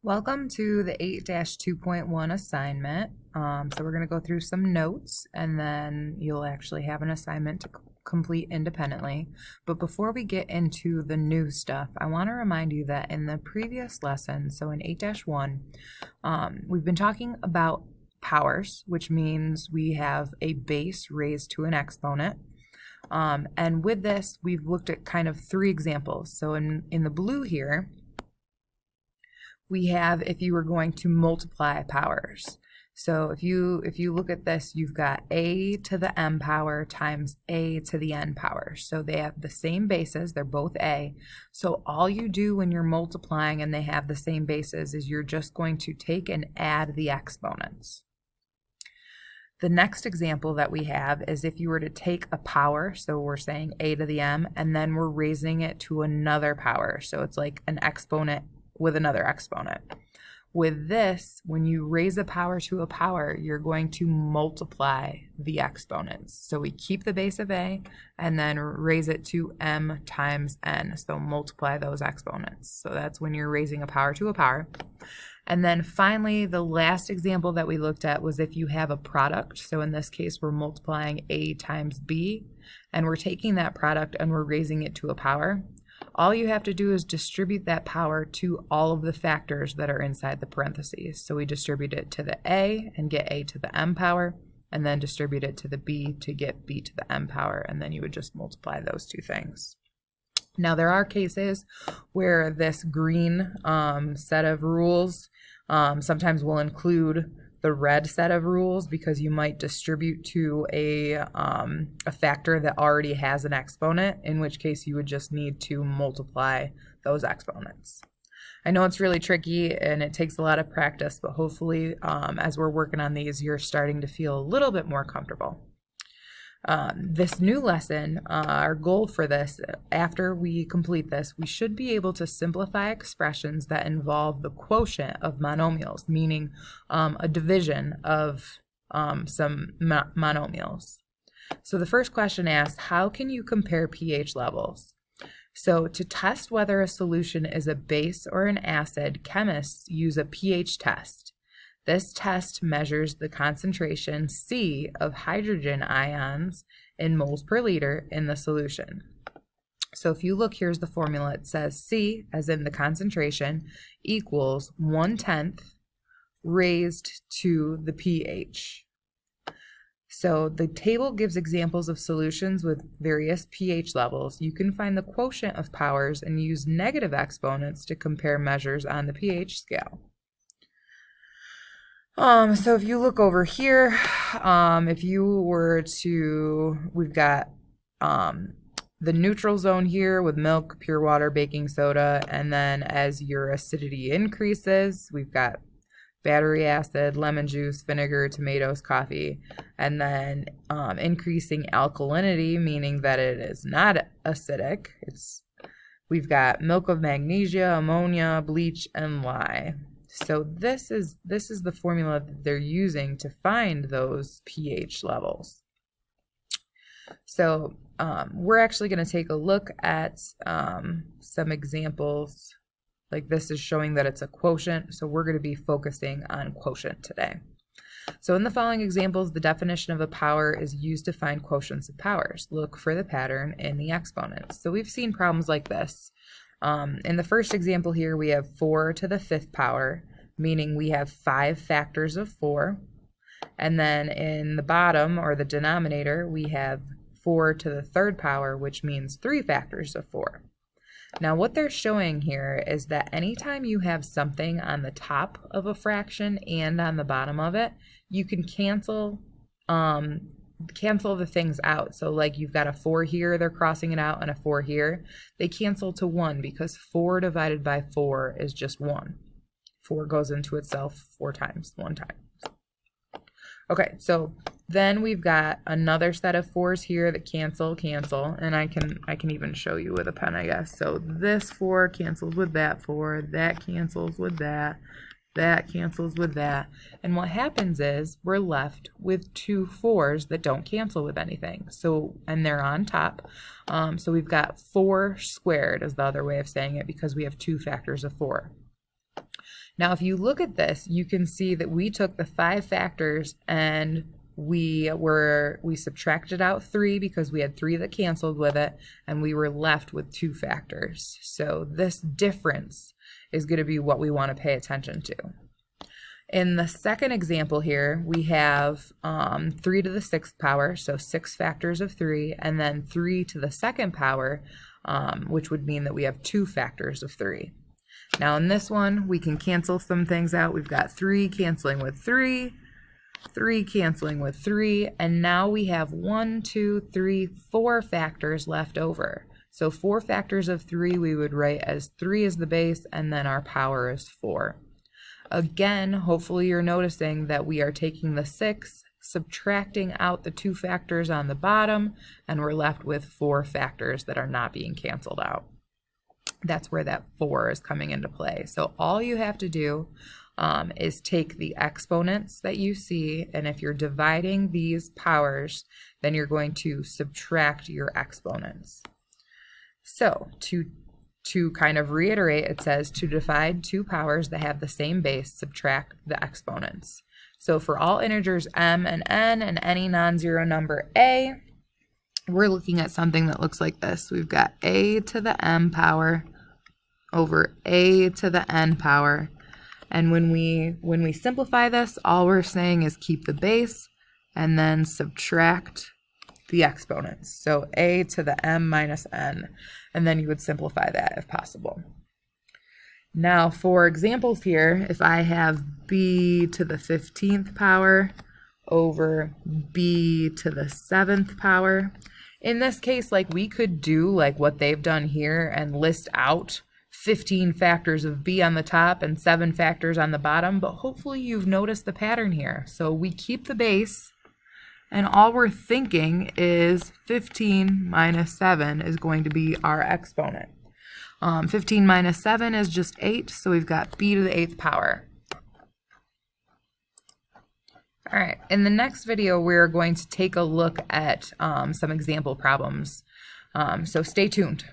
Welcome to the 8-2.1 assignment. So we're going to go through some notes and then you'll actually have an assignment to complete independently. But before we get into the new stuff, I want to remind you that in the previous lesson, so in 8-1, we've been talking about powers, which means we have a base raised to an exponent. And with this, we've looked at kind of three examples. So in the blue here, we have if you were going to multiply powers. So if you look at this, you've got a to the m power times a to the n power. So they have the same bases, they're both a. So all you do when you're multiplying and they have the same bases is you're just going to take and add the exponents. The next example that we have is if you were to take a power, so we're saying a to the m, and then we're raising it to another power. So it's like an exponent with another exponent. With this, when you raise a power to a power, you're going to multiply the exponents. So we keep the base of a and then raise it to m times n. So multiply those exponents. So that's when you're raising a power to a power. And then finally, the last example that we looked at was if you have a product. So in this case, we're multiplying a times b, and we're taking that product and we're raising it to a power. All you have to do is distribute that power to all of the factors that are inside the parentheses. So we distribute it to the a and get a to the m power, and then distribute it to the b to get b to the m power, and then you would just multiply those two things. Now there are cases where this green set of rules sometimes will include the red set of rules because you might distribute to a factor that already has an exponent, in which case you would just need to multiply those exponents. I know it's really tricky and it takes a lot of practice, but hopefully as we're working on these, you're starting to feel a little bit more comfortable. This new lesson, our goal for this, after we complete this, we should be able to simplify expressions that involve the quotient of monomials, meaning a division of some monomials. So the first question asks, how can you compare pH levels? So to test whether a solution is a base or an acid, chemists use a pH test. This test measures the concentration C of hydrogen ions in moles per liter in the solution. So if you look, here's the formula. It says C, as in the concentration, equals 1/10 raised to the pH. So the table gives examples of solutions with various pH levels. You can find the quotient of powers and use negative exponents to compare measures on the pH scale. So if you look over here, if you were to, we've got the neutral zone here with milk, pure water, baking soda, and then as your acidity increases, we've got battery acid, lemon juice, vinegar, tomatoes, coffee, and then increasing alkalinity, meaning that it is not acidic. We've got milk of magnesia, ammonia, bleach, and lye. So this is the formula that they're using to find those pH levels. So we're actually going to take a look at some examples. Like this is showing that it's a quotient, so we're going to be focusing on quotient today. So in the following examples, the definition of a power is used to find quotients of powers. Look for the pattern in the exponents. So we've seen problems like this. In the first example here, we have 4 to the 5th power, meaning we have 5 factors of 4. And then in the bottom, or the denominator, we have 4 to the 3rd power, which means 3 factors of 4. Now what they're showing here is that anytime you have something on the top of a fraction and on the bottom of it, you can cancel the things out. So like you've got a 4 here, they're crossing it out, and a 4 here. They cancel to 1 because 4 divided by 4 is just 1. 4 goes into itself 4 times, 1 time. Okay, so then we've got another set of 4s here that cancel, and I can even show you with a pen, I guess. So this 4 cancels with that 4, that cancels with that, that cancels with that. And what happens is we're left with 2 4s that don't cancel with anything. So, and they're on top. So we've got 4 squared is the other way of saying it because we have 2 factors of 4. Now, if you look at this, you can see that we took the 5 factors and we subtracted out 3 because we had 3 that canceled with it, and we were left with 2 factors. So this difference is going to be what we want to pay attention to. In the second example here, we have 3 to the 6th power, so 6 factors of 3, and then 3 to the 2nd power, which would mean that we have 2 factors of 3. Now in this one, we can cancel some things out. We've got 3 canceling with 3, 3 canceling with 3, and now we have 1, 2, 3, 4 factors left over. So 4 factors of 3 we would write as 3 is the base, and then our power is 4. Again, hopefully you're noticing that we are taking the 6, subtracting out the 2 factors on the bottom, and we're left with 4 factors that are not being canceled out. That's where that 4 is coming into play. So all you have to do is take the exponents that you see, and if you're dividing these powers, then you're going to subtract your exponents. So to kind of reiterate, it says to divide 2 powers that have the same base, subtract the exponents. So for all integers m and n and any non-zero number a, we're looking at something that looks like this. We've got a to the m power over a to the n power. And when we simplify this, all we're saying is keep the base and then subtract the exponents. So a to the m minus n, and then you would simplify that if possible. Now for examples here, if I have b to the 15th power over b to the 7th power, in this case, like we could do like what they've done here and list out 15 factors of b on the top and 7 factors on the bottom, but hopefully you've noticed the pattern here. So we keep the base, and all we're thinking is 15 minus 7 is going to be our exponent. 15 minus 7 is just 8, so we've got b to the 8th power. All right, in the next video, we're going to take a look at some example problems. So stay tuned.